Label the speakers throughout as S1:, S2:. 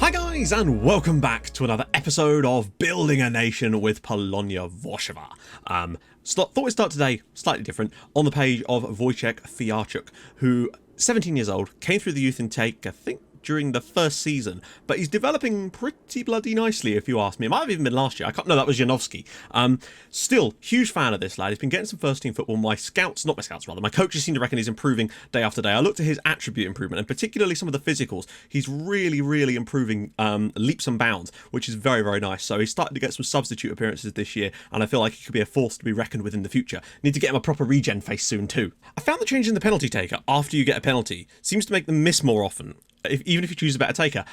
S1: Hi guys, and welcome back to another episode of Building a Nation with Polonia Warszawa. Thought we'd start today slightly different on the page of Wojciech Fiarchuk, who, 17 years old, came through the youth intake, I think, during the first season, but he's developing pretty bloody nicely, if you ask me. It might have even been last year. I can't know, that was Janowski. Still, huge fan of this lad. He's been getting some first team football. My coaches seem to reckon he's improving day after day. I looked at his attribute improvement, and particularly some of the physicals. He's really improving leaps and bounds, which is very, very nice. So he's starting to get some substitute appearances this year, and I feel like he could be a force to be reckoned with in the future. Need to get him a proper regen face soon too. I found that changing the penalty taker after you get a penalty seems to make them miss more often. Even if you choose a better taker.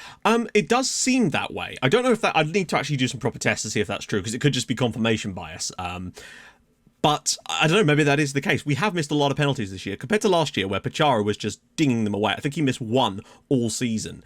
S1: It does seem that way. I don't know if that... I'd need to actually do some proper tests to see if that's true, because it could just be confirmation bias. But I don't know, maybe that is the case. We have missed a lot of penalties this year, compared to last year, where Pachara was just dinging them away. I think he missed one all season.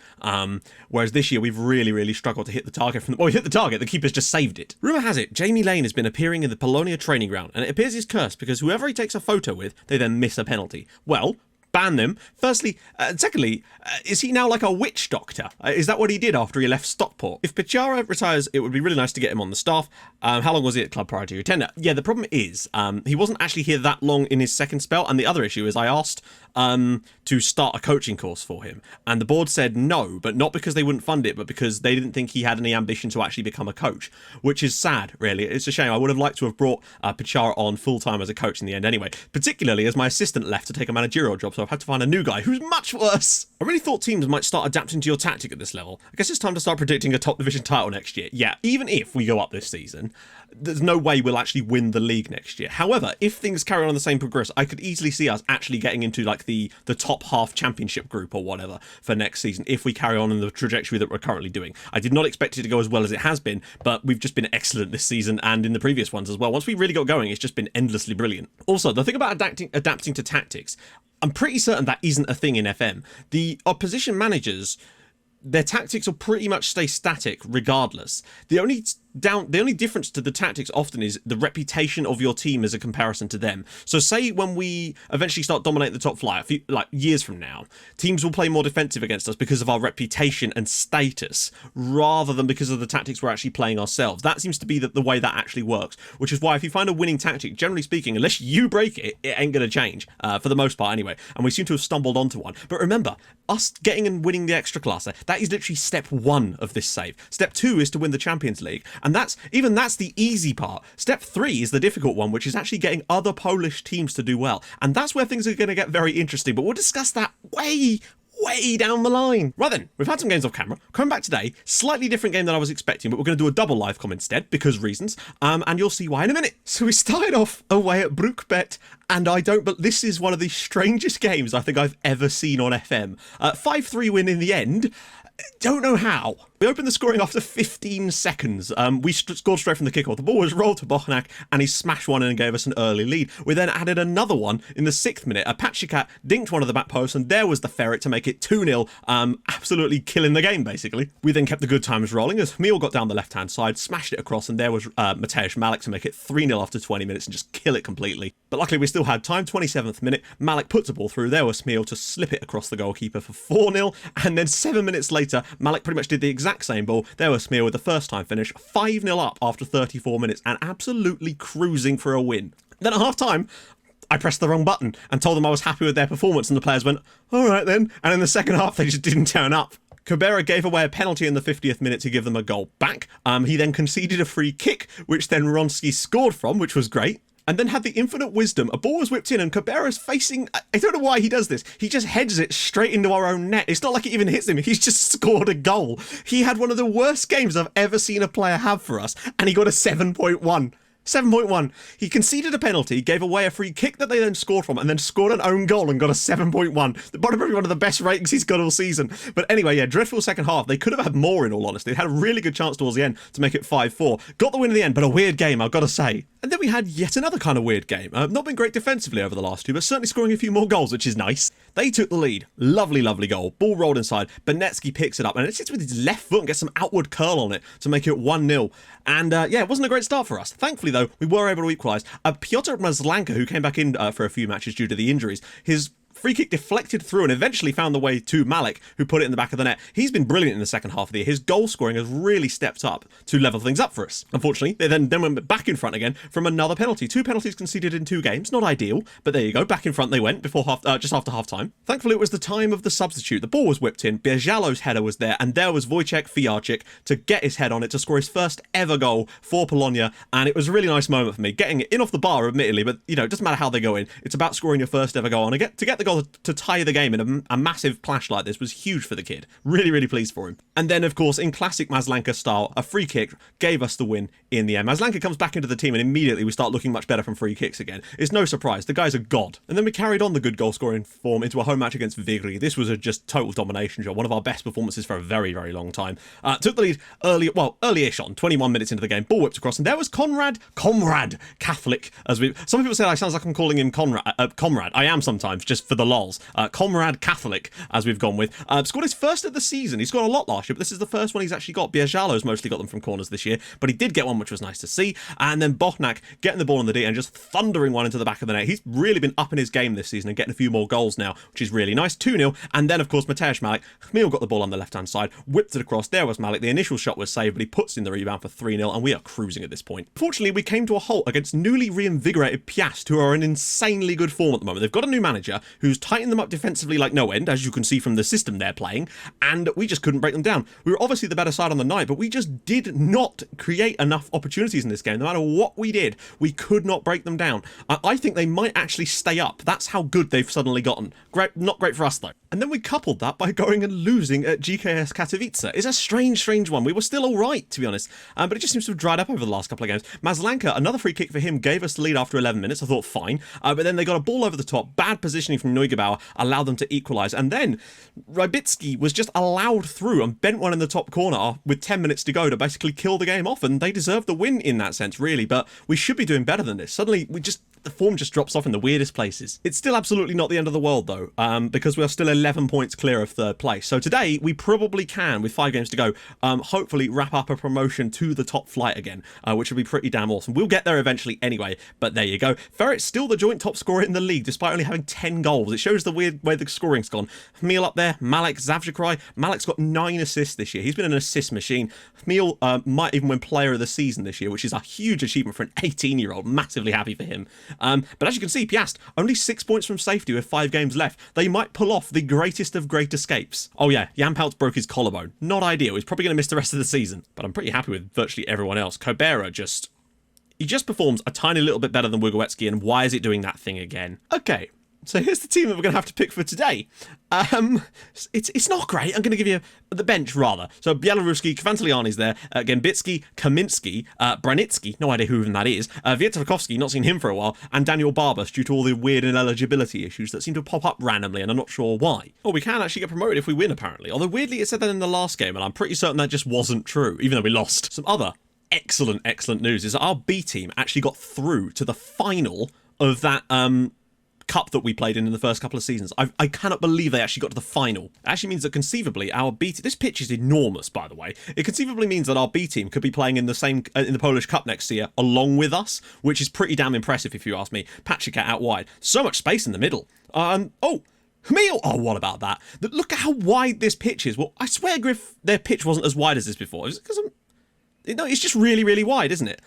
S1: Whereas this year, we've really struggled to hit the target from the... Well, we hit the target, the keeper's just saved it. Rumour has it, Jamie Lane has been appearing in the Polonia training ground, and it appears he's cursed, because whoever he takes a photo with, they then miss a penalty. Well, ban them. Firstly, secondly, is he now like a witch doctor? Is that what he did after he left Stockport? If Pachara retires, it would be really nice to get him on the staff. How long was he at club prior to your tender? Yeah, the problem is he wasn't actually here that long in his second spell, and the other issue is I asked to start a coaching course for him, and the board said no, but not because they wouldn't fund it, but because they didn't think he had any ambition to actually become a coach, which is sad, really. It's a shame. I would have liked to have brought Pachara on full-time as a coach in the end anyway, particularly as my assistant left to take a managerial job, so I've had to find a new guy who's much worse. I really thought teams might start adapting to your tactic at this level. I guess it's time to start predicting a top division title next year. Yeah, even if we go up this season, there's no way we'll actually win the league next year. However, if things carry on the same progress, I could easily see us actually getting into like the top half championship group or whatever for next season if we carry on in the trajectory that we're currently doing. I did not expect it to go as well as it has been, but we've just been excellent this season and in the previous ones as well. Once we really got going, it's just been endlessly brilliant. Also, the thing about adapting to tactics, I'm pretty certain that isn't a thing in FM. The opposition managers, their tactics will pretty much stay static regardless. The only difference to the tactics often is the reputation of your team as a comparison to them. So say when we eventually start dominating the top flight, like years from now, teams will play more defensive against us because of our reputation and status rather than because of the tactics we're actually playing ourselves. That seems to be the way that actually works, which is why if you find a winning tactic, generally speaking, unless you break it, it ain't going to change, for the most part anyway. And we seem to have stumbled onto one. But remember, us getting and winning the Ekstraklasa, that is literally step 1 of this save. Step 2 is to win the Champions League. And that's the easy part. Step 3 is the difficult one, which is actually getting other Polish teams to do well. And that's where things are going to get very interesting. But we'll discuss that way down the line. Right then, we've had some games off camera. Coming back today, slightly different game than I was expecting, but we're going to do a double live com instead, because reasons, and you'll see why in a minute. So we started off away at Brookbet, and but this is one of the strangest games I think I've ever seen on FM. 5-3 win in the end. Don't know how. We opened the scoring after 15 seconds. We scored straight from the kickoff. The ball was rolled to Bochnak, and he smashed one in and gave us an early lead. We then added another one in the 6th minute. Pachikat dinked one of the back posts, and there was the ferret to make it 2-0, absolutely killing the game, basically. We then kept the good times rolling as Meal got down the left-hand side, smashed it across, and there was Mateusz Malik to make it 3-0 after 20 minutes and just kill it completely. But luckily, we still had time. 27th minute, Malik puts the ball through. There was Meal to slip it across the goalkeeper for 4-0, and then 7 minutes later, Malik pretty much did the exact same ball. There was Smear with the first time finish, 5-0 up after 34 minutes and absolutely cruising for a win. Then at half time, I pressed the wrong button and told them I was happy with their performance, and the players went, all right then. And in the second half, they just didn't turn up. Cabrera gave away a penalty in the 50th minute to give them a goal back. He then conceded a free kick, which then Wronski scored from, which was great. And then had the infinite wisdom. A ball was whipped in and Cabrera's facing... I don't know why he does this. He just heads it straight into our own net. It's not like it even hits him. He's just scored a goal. He had one of the worst games I've ever seen a player have for us, and he got a 7.1. 7.1. He conceded a penalty, gave away a free kick that they then scored from, and then scored an own goal and got a 7.1. Probably one of the best ratings he's got all season. But anyway, yeah, dreadful second half. They could have had more, in all honesty. They had a really good chance towards the end to make it 5-4. Got the win in the end, but a weird game, I've got to say. And then we had yet another kind of weird game. Not been great defensively over the last two, but certainly scoring a few more goals, which is nice. They took the lead. Lovely, lovely goal. Ball rolled inside. Benetsky picks it up, and it sits with his left foot and gets some outward curl on it to make it 1-0. And yeah, it wasn't a great start for us. Thankfully, though, we were able to equalise. Piotr Mazlanka, who came back in for a few matches due to the injuries, his free kick deflected through and eventually found the way to Malik, who put it in the back of the net. He's been brilliant in the second half of the year. His goal scoring has really stepped up to level things up for us. Unfortunately, they then went back in front again from another penalty. 2 penalties conceded in 2 games. Not ideal, but there you go. Back in front they went before just after half time. Thankfully, it was the time of the substitute. The ball was whipped in. Bierzalo's header was there, and there was Wojciech Fijarczyk to get his head on it to score his first ever goal for Polonia. And it was a really nice moment for me. Getting it in off the bar, admittedly, but it doesn't matter how they go in. It's about scoring your first ever goal. And to get the goal to tie the game in a massive clash like this was huge for the kid. Really, really pleased for him. And then, of course, in classic Maslanka style, a free kick gave us the win in the end. Maslanka comes back into the team and immediately we start looking much better from free kicks again. It's no surprise. The guy's a god. And then we carried on the good goal scoring form into a home match against Vigri. This was a just total domination job. One of our best performances for a very, very long time. Took the lead early-ish on, 21 minutes into the game. Ball whipped across and there was Comrade Catholic. Some people say I sounds like I'm calling him Comrade. I am sometimes, just for the lols. Comrade Catholic, as we've gone with. Scored his first of the season. He scored a lot last year, but this is the first one he's actually got. Bierzalo's mostly got them from corners this year, but he did get one, which was nice to see. And then Bochnak getting the ball on the D and just thundering one into the back of the net. He's really been up in his game this season and getting a few more goals now, which is really nice. 2-0. And then, of course, Mateusz Malik. Chmiel got the ball on the left-hand side, whipped it across. There was Malik. The initial shot was saved, but he puts in the rebound for 3-0, and we are cruising at this point. Fortunately, we came to a halt against newly reinvigorated Piast, who are in insanely good form at the moment. They've got a new manager who's tightened them up defensively like no end, as you can see from the system they're playing, and we just couldn't break them down. We were obviously the better side on the night, but we just did not create enough opportunities in this game. No matter what we did, we could not break them down. I think they might actually stay up. That's how good they've suddenly gotten. Great, not great for us though. And then we coupled that by going and losing at GKS Katowice. It's a strange one. We were still all right, to be honest, but it just seems to have dried up over the last couple of games. Maslanka, another free kick for him, gave us the lead after 11 minutes. I thought fine, but then they got a ball over the top. Bad positioning from Neugebauer allowed them to equalise, and then Rybicki was just allowed through and bent one in the top corner with 10 minutes to go to basically kill the game off, and they deserved the win in that sense, really. But we should be doing better than this. Suddenly, the form just drops off in the weirdest places. It's still absolutely not the end of the world though, because we are still 11 points clear of third place. So today we probably can, with 5 games to go, hopefully wrap up a promotion to the top flight again, which would be pretty damn awesome. We'll get there eventually anyway, but there you go. Ferret's still the joint top scorer in the league despite only having 10 goals. It shows the weird way the scoring's gone. Chmiel up there, Malik, Zavjikrai. Malik's got 9 assists this year. He's been an assist machine. Chmiel might even win player of the season this year, which is a huge achievement for an 18-year-old. Massively happy for him. But as you can see, Piast, only 6 points from safety with 5 games left. They might pull off the greatest of great escapes. Oh yeah, Jan Peltz broke his collarbone. Not ideal. He's probably going to miss the rest of the season. But I'm pretty happy with virtually everyone else. Kobera he just performs a tiny little bit better than Wigołecki, and why is it doing that thing again? Okay. So here's the team that we're going to have to pick for today. It's not great. I'm going to give you the bench, rather. So Bieloruski, Kvantiliani's there, Gembitsky, Kaminski, Branitsky, no idea who even that is, Wietrakowski, not seen him for a while, and Daniel Barbas due to all the weird ineligibility issues that seem to pop up randomly, and I'm not sure why. Oh, we can actually get promoted if we win, apparently. Although weirdly it said that in the last game, and I'm pretty certain that just wasn't true, even though we lost. Some other excellent news is that our B team actually got through to the final of that cup that we played in the first couple of seasons. I cannot believe they actually got to the final. It actually means that conceivably our B team, this pitch is enormous by the way, it conceivably means that our B team could be playing in the Polish Cup next year along with us, which is pretty damn impressive if you ask me. Patrick out wide, so much space in the middle. Chmiel! Oh, what about that? Look at how wide this pitch is. Well, I swear, Griff, their pitch wasn't as wide as this before. Because no, it's just really wide, isn't it?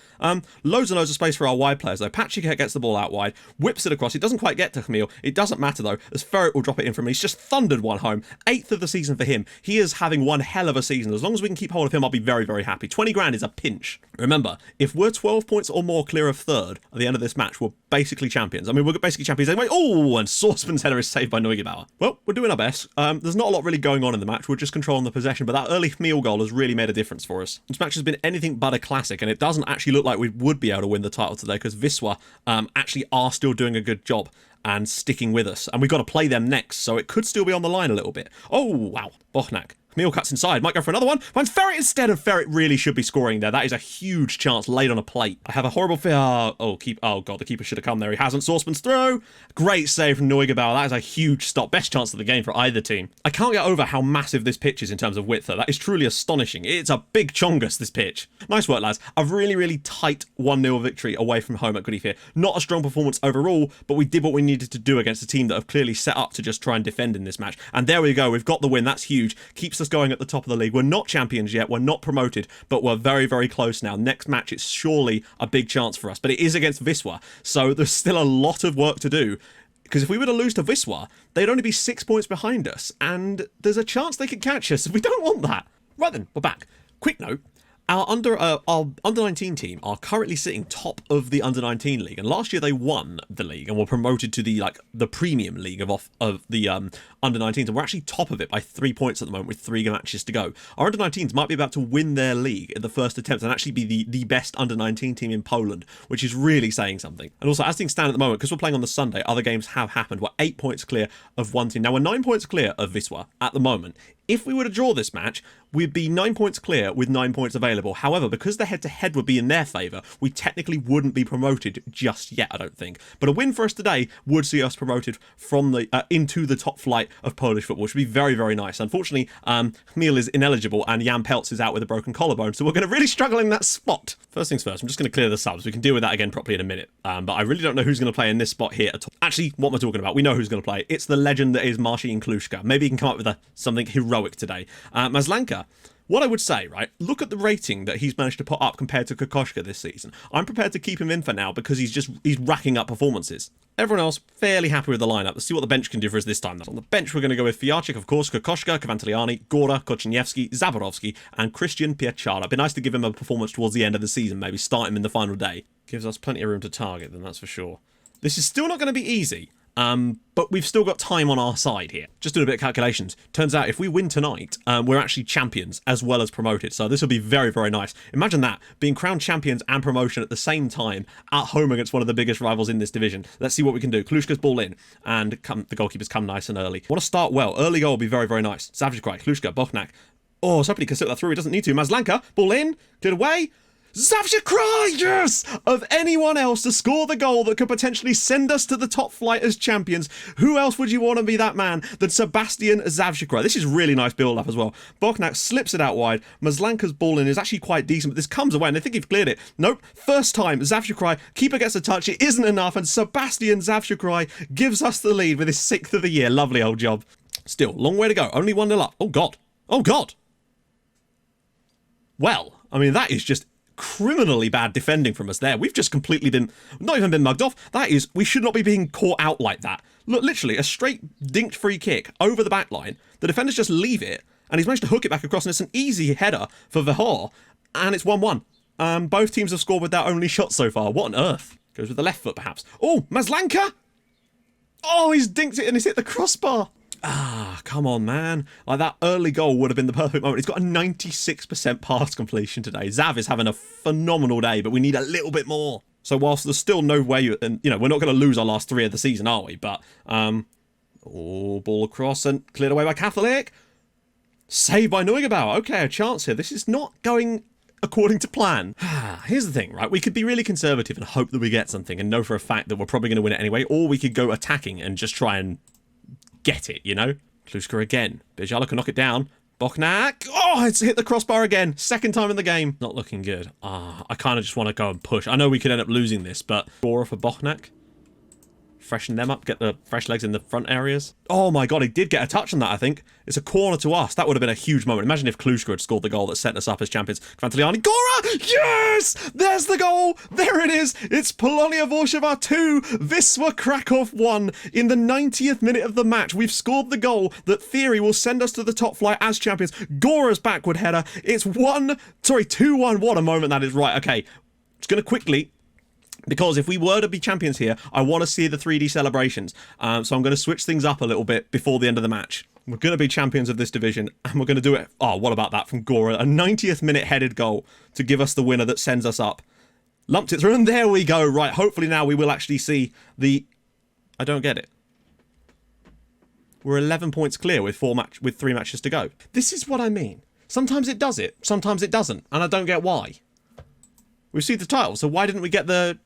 S1: Loads and loads of space for our wide players, though. Patrick gets the ball out wide, whips it across. It doesn't quite get to Chmiel. It doesn't matter, though, as Ferret will drop it in from him. He's just thundered one home. 8th of the season for him. He is having one hell of a season. As long as we can keep hold of him, I'll be very happy. 20 grand is a pinch. Remember, if we're 12 points or more clear of third at the end of this match, we're basically champions. I mean, we're basically champions anyway. Oh, and Sauceman's header is saved by Neugebauer. Well, we're doing our best. There's not a lot really going on in the match. We're just controlling the possession, but that early Chmiel goal has really made a difference for us. This match has been anything but a classic, and it doesn't actually look like we would be able to win the title today because Wisła actually are still doing a good job and sticking with us, and we've got to play them next, so it could still be on the line a little bit. Oh, wow. Bochnak. Chmiel cuts inside, might go for another one. Finds Ferret instead, and Ferret really should be scoring there. That is a huge chance laid on a plate. I have a horrible fear. Oh god, the keeper should have come there. He hasn't. Sauceman's throw. Great save from Neugebauer. That is a huge stop. Best chance of the game for either team. I can't get over how massive this pitch is in terms of width, though. That is truly astonishing. It's a big chongus, this pitch. Nice work, lads. A really tight 1-0 victory away from home at Goodif here. Not a strong performance overall, but we did what we needed needed to do against a team that have clearly set up to just try and defend in this match. And there we go, we've got the win. That's huge. Keeps us going at the top of the league. We're not champions yet, we're not promoted, but we're very, very close now. Next match, it's surely a big chance for us, but it is against Wisła, so there's still a lot of work to do. Because if we were to lose to Wisła, they'd only be 6 points behind us, and there's a chance they could catch us. We don't want that. Right then, we're back. Quick note. Our under-19 team are currently sitting top of the under-19 league, and last year they won the league and were promoted to the premium league of the under-19s, and we're actually top of it by 3 points at the moment with 3 matches to go. Our under-19s might be about to win their league in the first attempt and actually be the best under-19 team in Poland, which is really saying something. And also, as things stand at the moment, because we're playing on the Sunday, other games have happened. We're 8 points clear of one team. Now, we're 9 points clear of Wisła at the moment. If we were to draw this match, we'd be 9 points clear with 9 points available. However, because the head-to-head would be in their favour, we technically wouldn't be promoted just yet, I don't think. But a win for us today would see us promoted from the into the top flight of Polish football, which would be very, very nice. Unfortunately, Chmiel is ineligible and Jan Peltz is out with a broken collarbone, so we're going to really struggle in that spot. First things first, I'm just going to clear the subs. We can deal with that again properly in a minute. But I really don't know who's going to play in this spot here at all. Actually, what am I talking about? We know who's going to play. It's the legend that is Marcin Kluczka. Maybe he can come up with something heroic today. Maslanka, what I would say, right, look at the rating that he's managed to put up compared to Kokoschka this season. I'm prepared to keep him in for now because he's racking up performances. Everyone else, fairly happy with the lineup. Let's see what the bench can do for us this time. On the bench, we're going to go with Fijarczyk, of course, Kokoschka, Kvantiliani, Gora, Koczyniewski, Zaborowski, and Christian Pieczara. It'd be nice to give him a performance towards the end of the season, maybe start him in the final day. Gives us plenty of room to target them, that's for sure. This is still not going to be easy. But we've still got time on our side here. Just doing a bit of calculations. Turns out if we win tonight, we're actually champions as well as promoted. So this will be very, very nice. Imagine that, being crowned champions and promotion at the same time at home against one of the biggest rivals in this division. Let's see what we can do. Kluczka's ball in, and the goalkeepers come nice and early. Want to start well. Early goal will be very, very nice. Zavchikrai, Kluczka, Bochnak. Oh, somebody can slip that through. He doesn't need to. Maslanka, ball in, cleared away. Zavchikrai, yes! Of anyone else to score the goal that could potentially send us to the top flight as champions, who else would you want to be that man than Sebastian Zavchikrai? This is really nice build-up as well. Bochnak slips it out wide. Maslanka's ball in is actually quite decent, but this comes away, and I think he's cleared it. Nope. First time, Zavchikrai, keeper gets a touch. It isn't enough, and Sebastian Zavchikrai gives us the lead with his 6th of the year. Lovely old job. Still, long way to go. Only 1-0 up. Oh, God. Oh, God. Well, I mean, that is just criminally bad defending from us there. We've just completely not even been mugged off. That is, we should not be being caught out like that. Look, literally, a straight dinked free kick over the back line. The defenders just leave it, and he's managed to hook it back across, and it's an easy header for Vihor, and it's 1-1. Both teams have scored with their only shot so far. What on earth? Goes with the left foot, perhaps. Oh, Maslanka! Oh, he's dinked it, and he's hit the crossbar. Ah, come on, man. Like, that early goal would have been the perfect moment. He's got a 96% pass completion today. Zav is having a phenomenal day, but we need a little bit more. So whilst there's still no way, and we're not going to lose our last 3 of the season, are we? But, ball across and cleared away by Catholic. Saved by Neugebauer. Okay, a chance here. This is not going according to plan. Here's the thing, right? We could be really conservative and hope that we get something and know for a fact that we're probably going to win it anyway, or we could go attacking and just try and get it, Kluczka again. Bijala can knock it down. Bochnak. Oh, it's hit the crossbar again. 2nd time in the game. Not looking good. I kind of just want to go and push. I know we could end up losing this, but Bora for Bochnak. Freshen them up, get the fresh legs in the front areas. Oh my God, he did get a touch on that, I think. It's a corner to us. That would have been a huge moment. Imagine if Kluczka had scored the goal that sent us up as champions. Kvantiliani, Gora! Yes! There's the goal! There it is! It's Polonia Warszawa 2, Wisła Krakow 1. In the 90th minute of the match, we've scored the goal that theory will send us to the top flight as champions. Gora's backward header. It's 2-1. What a moment that is. Right, okay. Just going to quickly, because if we were to be champions here, I want to see the 3D celebrations. So I'm going to switch things up a little bit before the end of the match. We're going to be champions of this division, and we're going to do it. Oh, what about that from Gora? A 90th minute headed goal to give us the winner that sends us up. Lumped it through, and there we go. Right, hopefully now we will actually see the... I don't get it. We're 11 points clear with 3 matches to go. This is what I mean. Sometimes it does it, sometimes it doesn't, and I don't get why. We've seen the title, so why didn't we get the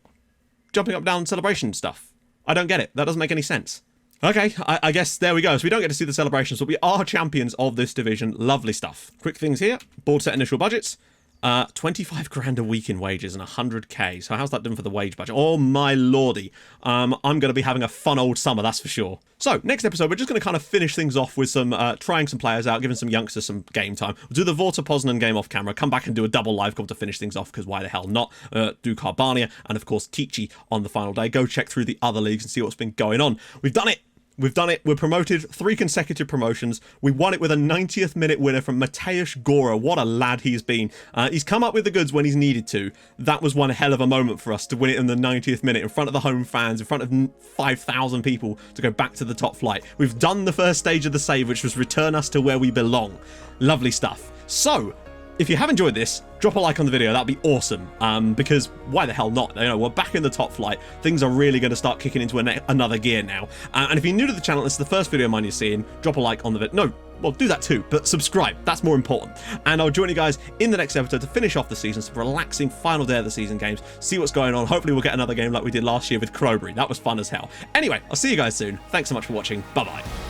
S1: jumping up down celebration stuff? I don't get it. That doesn't make any sense. Okay, I guess there we go. So we don't get to see the celebrations, but we are champions of this division. Lovely stuff. Quick things here. Board set initial budgets. 25 grand a week in wages and 100k. So how's that done for the wage budget? Oh my lordy. I'm going to be having a fun old summer, that's for sure. So next episode, we're just going to kind of finish things off with some trying some players out, giving some youngsters some game time. We'll do the Vorta Poznan game off camera, come back and do a double live call to finish things off, because why the hell not? Do Carbania and of course Tichy on the final day. Go check through the other leagues and see what's been going on. We've done it. We've done it. We're promoted 3 consecutive promotions. We won it with a 90th minute winner from Mateusz Gora. What a lad he's been. He's come up with the goods when he's needed to. That was one hell of a moment for us to win it in the 90th minute in front of the home fans, in front of 5,000 people to go back to the top flight. We've done the first stage of the save, which was return us to where we belong. Lovely stuff. So, if you have enjoyed this, drop a like on the video. That'd be awesome. Because why the hell not? You know, we're back in the top flight. Things are really going to start kicking into another gear now. And if you're new to the channel, this is the first video of mine you're seeing, drop a like on the video. No, well, do that too, but subscribe. That's more important. And I'll join you guys in the next episode to finish off the season. Some relaxing final day of the season games. See what's going on. Hopefully we'll get another game like we did last year with Crowbury. That was fun as hell. Anyway, I'll see you guys soon. Thanks so much for watching. Bye-bye.